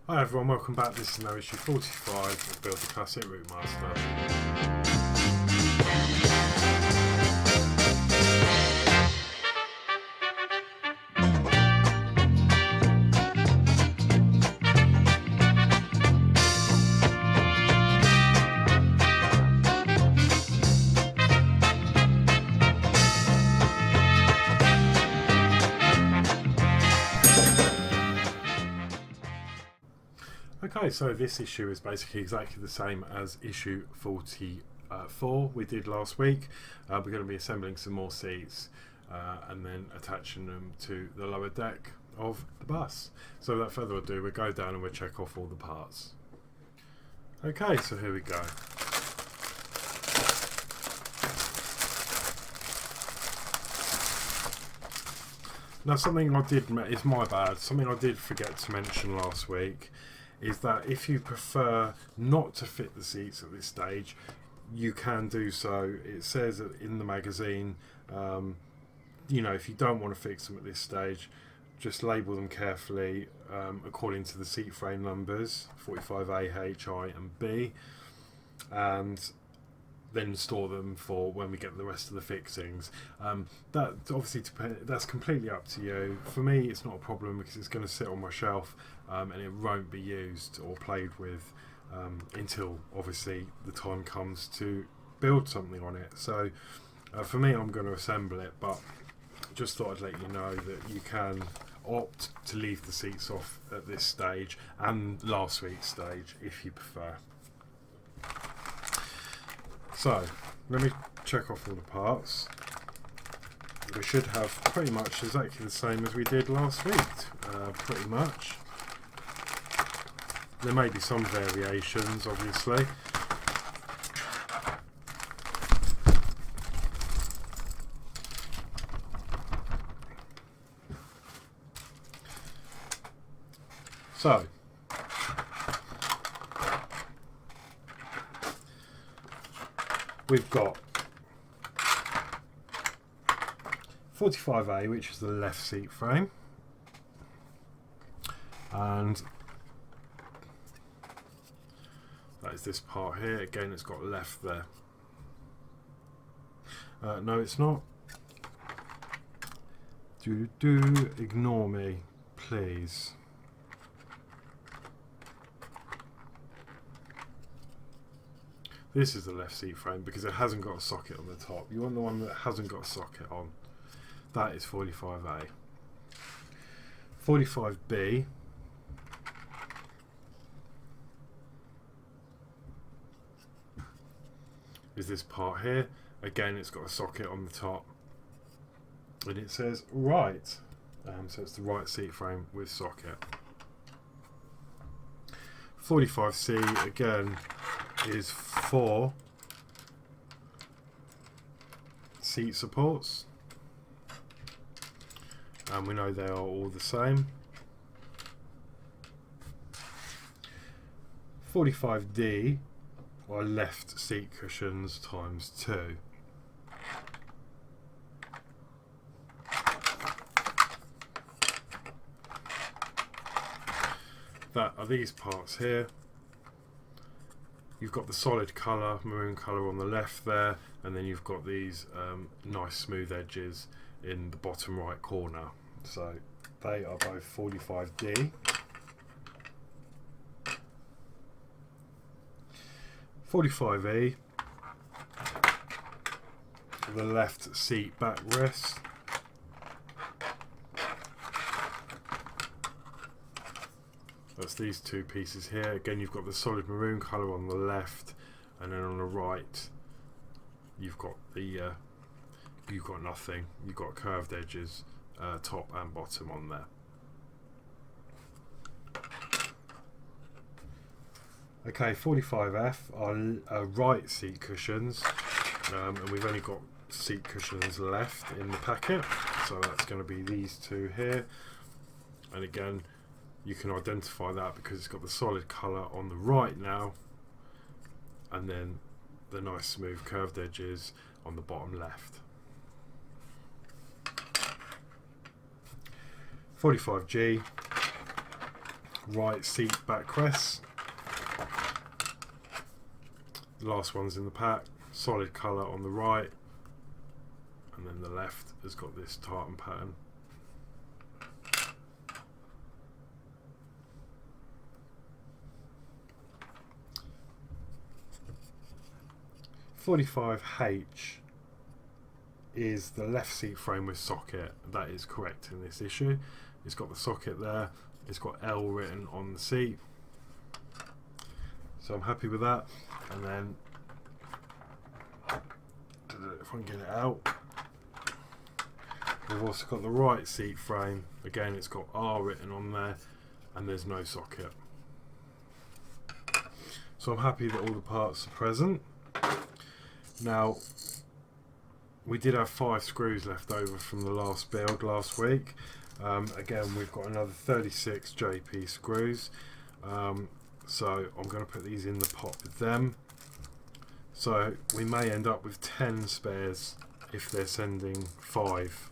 Hi everyone, welcome back. This is now issue 45 of Build the Classic Routemaster. Okay, so this issue is basically exactly the same as issue 44 we did last week. We're going to be assembling some more seats and then attaching them to the lower deck of the bus. So without further ado, we'll go down and we'll check off all the parts. Okay, so here we go. Now something I did, it's my bad, something I did forget to mention last week is that if you prefer not to fit the seats at this stage, you can do so. It says in the magazine, you know, if you don't want to fix them at this stage, just label them carefully according to the seat frame numbers 45A, H, I and B, and then store them for when we get the rest of the fixings. That obviously that's completely up to you. For me, it's not a problem because it's going to sit on my shelf and it won't be used or played with until obviously the time comes to build something on it. So for me, I'm going to assemble it, but just thought I'd let you know that you can opt to leave the seats off at this stage and last week's stage if you prefer. So, let me check off all the parts. We should have pretty much exactly the same as we did last week, pretty much. There may be some variations, obviously. So, we've got 45A, which is the left seat frame, and that is this part here. Again, it's got left there. No, it's not. Ignore me, please. This is the left seat frame because it hasn't got a socket on the top. You want the one that hasn't got a socket on. That is 45A. 45B is this part here. Again, it's got a socket on the top. And it says right. So it's the right seat frame with socket. 45C, again, is 4 seat supports, and we know they are all the same. 45D are left seat cushions times 2. That are these parts here. You've got the solid colour, maroon colour on the left there, and then you've got these nice smooth edges in the bottom right corner. So they are both 45D. 45E, the left seat backrest. That's these two pieces here. Again, you've got the solid maroon colour on the left, and then on the right you've got the you've got nothing. You've got curved edges, top and bottom on there. Okay, 45F are right seat cushions, and we've only got seat cushions left in the packet, so that's going to be these two here. And again, you can identify that because it's got the solid colour on the right now, and then the nice smooth curved edges on the bottom left. 45G right seat backrests. The last one's in the pack. Solid colour on the right, and then the left has got this tartan pattern. .45H is the left seat frame with socket. That is correct in this issue. It's got the socket there. It's got L written on the seat. So I'm happy with that. And then, if I can get it out, we've also got the right seat frame. Again, it's got R written on there, and there's no socket. So I'm happy that all the parts are present. Now, we did have 5 screws left over from the last build last week. Again, we've got another 36 JP screws. So I'm going to put these in the pot with them. So we may end up with 10 spares if they're sending 5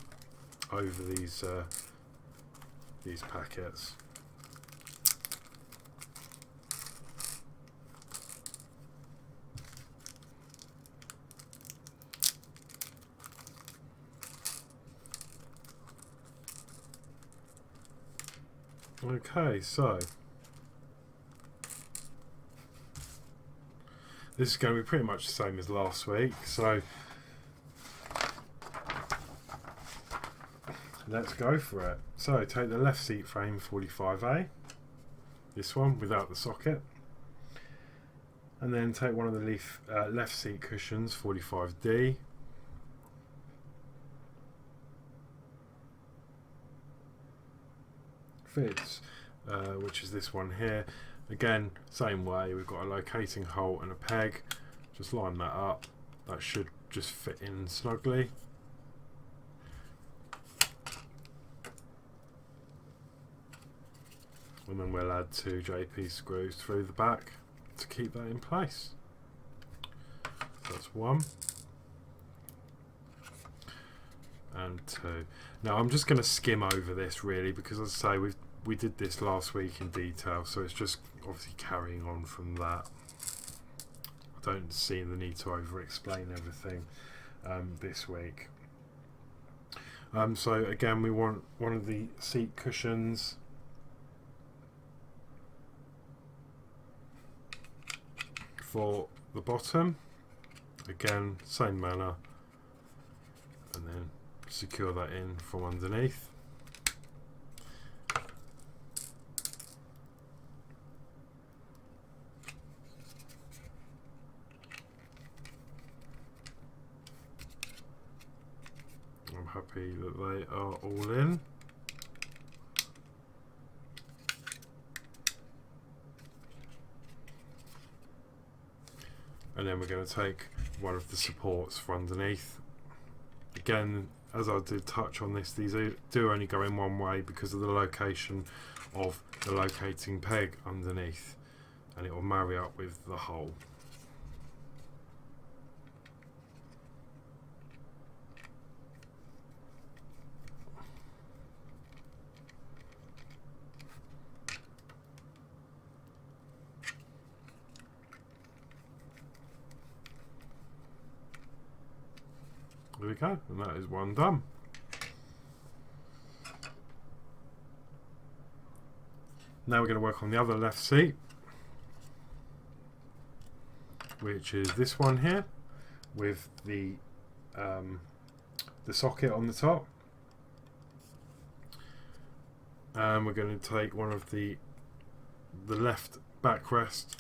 over these packets. Okay, so this is going to be pretty much the same as last week, so let's go for it. So take the left seat frame 45A, this one without the socket, and then take one of the left seat cushions 45D, fits, which is this one here. Again, same way, we've got a locating hole and a peg. Just line that up. That should just fit in snugly. And then we'll add 2 JP screws through the back to keep that in place. So that's 1 and 2. Now I'm just going to skim over this really, because as I say, we did this last week in detail, so it's just obviously carrying on from that. I don't see the need to over explain everything this week. So again, we want one of the seat cushions for the bottom. Again, same manner, and then secure that in from underneath. I'm happy that they are all in. And then we're going to take one of the supports for underneath. Again, as I did touch on this, these do only go in one way because of the location of the locating peg underneath, and it will marry up with the hole. There we go, and that is one done. Now we're going to work on the other left seat, which is this one here with the socket on the top. And we're going to take one of the left backrest,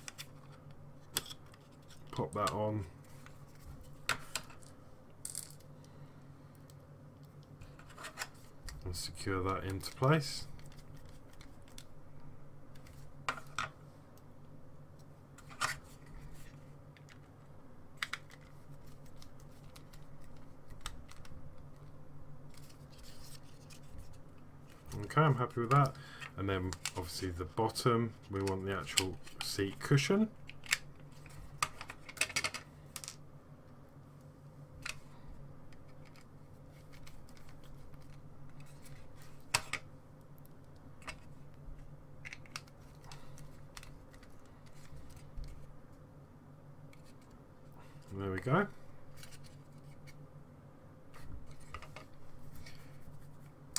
pop that on, and secure that into place. Okay, I'm happy with that. And then obviously the bottom, we want the actual seat cushion. There we go.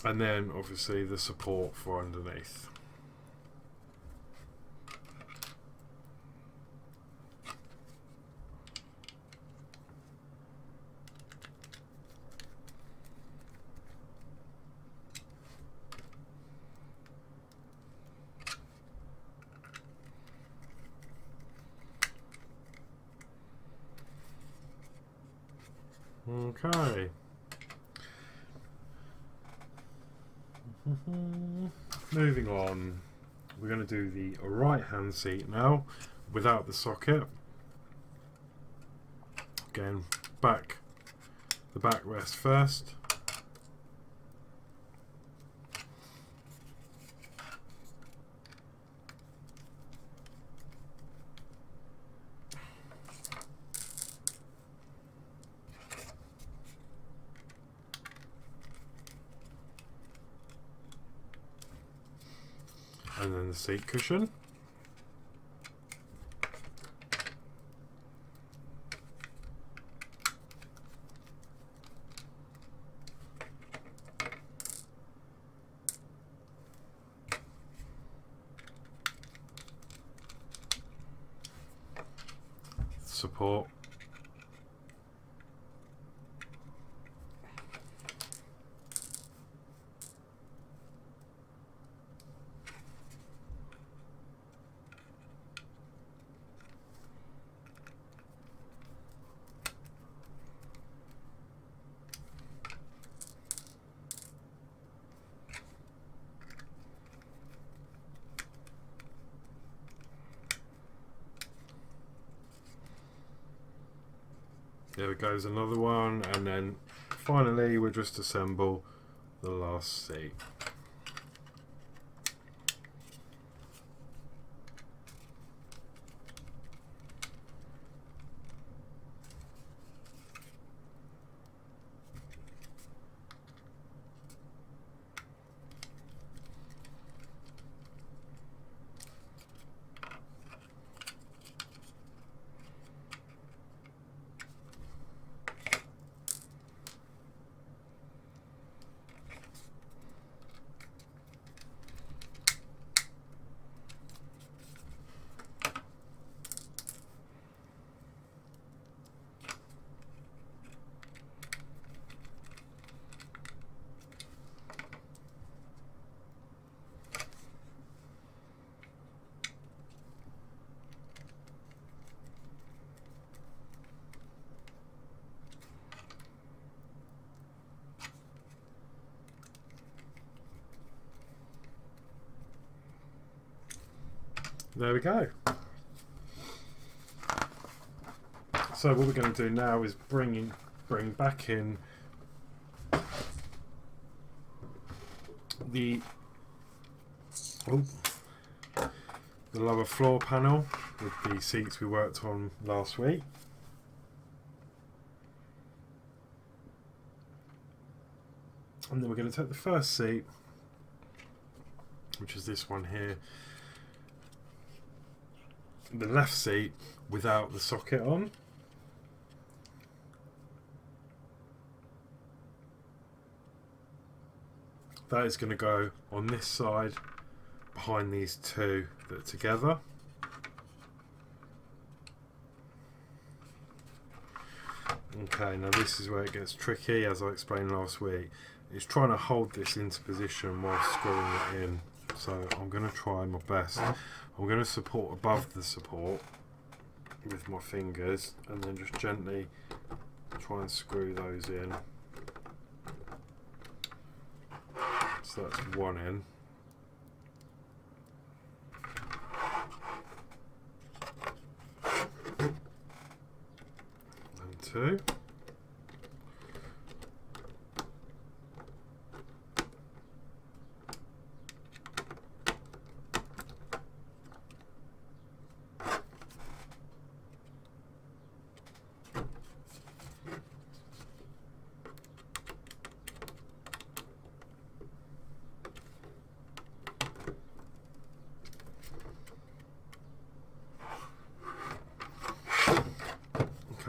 And then obviously the support for underneath. Okay. Moving on, we're going to do the right hand seat now without the socket. Again, the backrest first. And then the seat cushion. Support. There goes another one, and then finally we'll just assemble the last seat. There we go. So what we're going to do now is bring back in the lower floor panel with the seats we worked on last week. And then we're going to take the first seat, which is this one here, the left seat without the socket on. That is going to go on this side behind these two that are together. Okay, now this is where it gets tricky, as I explained last week. It's trying to hold this into position while screwing it in. So I'm going to try my best. I'm going to support above the support with my fingers and then just gently try and screw those in. So that's one in. And two.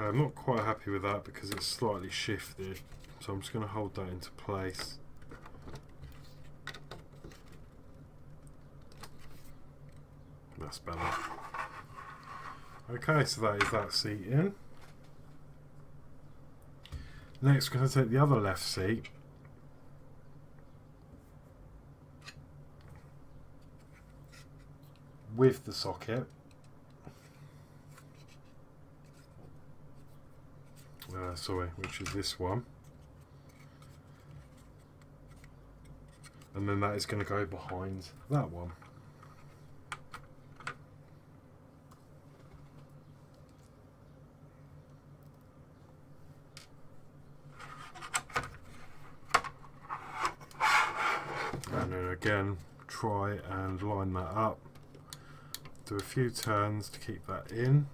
Okay, I'm not quite happy with that because it's slightly shifted, so I'm just going to hold that into place. That's better. Okay, so that is that seat in. Next we're going to take the other left seat. With the socket. Sorry, which is this one. And then that is going to go behind that one. And then again, try and line that up. Do a few turns to keep that in.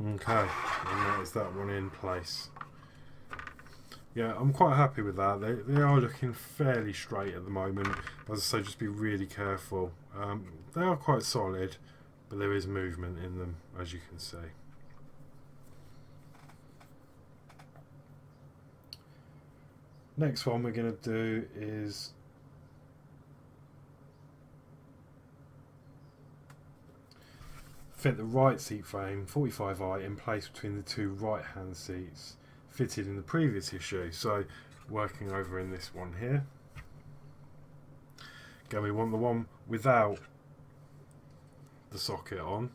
Okay, and that is that one in place. Yeah, I'm quite happy with that. They are looking fairly straight at the moment. As I say, just be really careful. They are quite solid, but there is movement in them, as you can see. Next one we're going to do is fit the right seat frame 45i in place between the two right hand seats fitted in the previous issue. So working over in this one here. Again, we want the one without the socket on.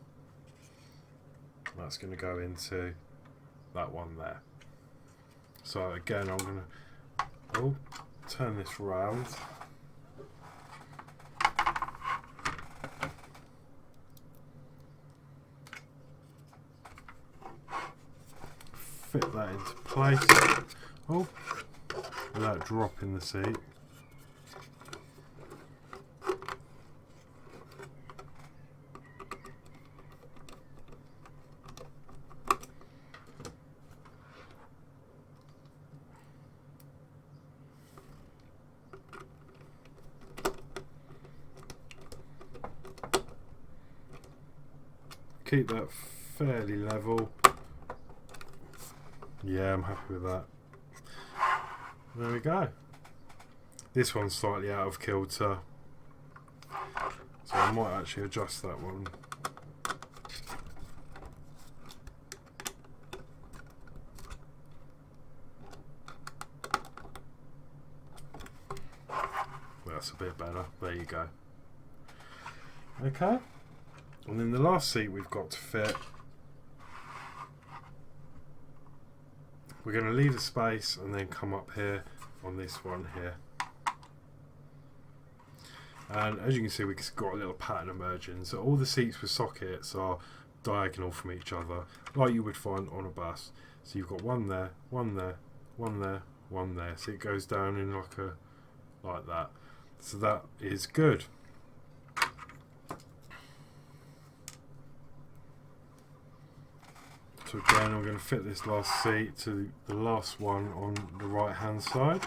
That's going to go into that one there. So again, I'm going to turn this round. Fit that into place. Oh, without dropping the seat. Keep that fairly level. Yeah, I'm happy with that. There we go. This one's slightly out of kilter, so I might actually adjust that one. That's a bit better. There you go. Okay. And then the last seat we've got to fit. We're going to leave the space and then come up here on this one here. And as you can see, we've got a little pattern emerging. So all the seats with sockets are diagonal from each other, like you would find on a bus. So you've got one there, one there, one there, one there. So it goes down in like that. So that is good. So again, I'm going to fit this last seat to the last one on the right hand side.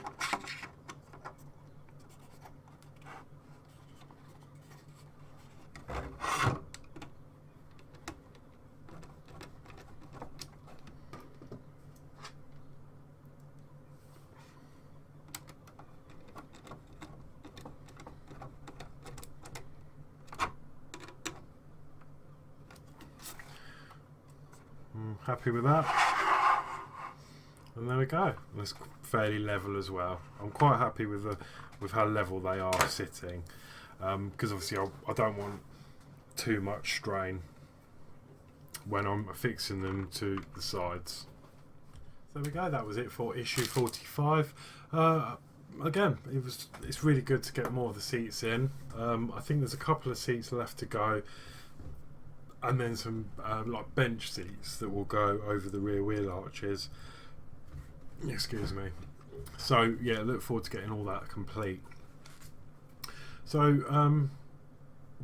Happy with that, and there we go. It's fairly level as well. I'm quite happy with how level they are sitting, because obviously I don't want too much strain when I'm fixing them to the sides. So there we go. That was it for issue 45. Again, it's really good to get more of the seats in. I think there's a couple of seats left to go. And then some like bench seats that will go over the rear wheel arches. Excuse me. So yeah, look forward to getting all that complete. So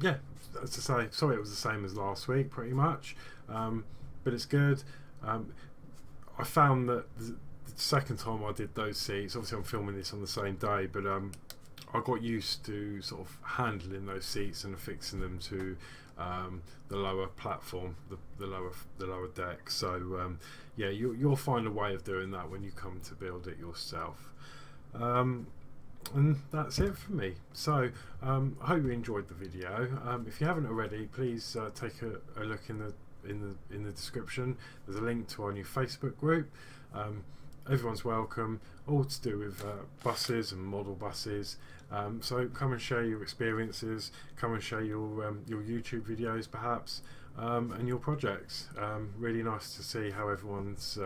yeah, as I say, sorry it was the same as last week, pretty much, but it's good. I found that the second time I did those seats, obviously I'm filming this on the same day, but I got used to sort of handling those seats and affixing them to the lower platform, the lower deck. So yeah, you'll find a way of doing that when you come to build it yourself. And that's it for me. So I hope you enjoyed the video. If you haven't already, please take a look in the description. There's a link to our new Facebook group. Everyone's welcome, all to do with buses and model buses. So come and share your experiences, come and share your YouTube videos perhaps, and your projects. Really nice to see how everyone's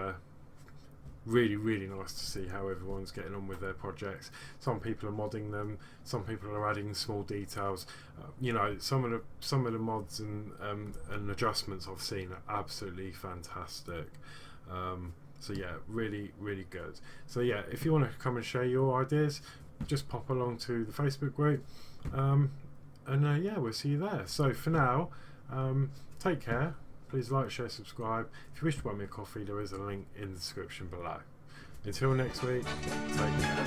really nice to see how everyone's getting on with their projects. Some people are modding them, some people are adding small details. You know, some of the mods and adjustments I've seen are absolutely fantastic. So yeah, really good. So yeah, if you want to come and share your ideas, just pop along to the Facebook group, and yeah, we'll see you there. So for now, take care. Please like, share, subscribe. If you wish to buy me a coffee, there is a link in the description below. Until next week, take care.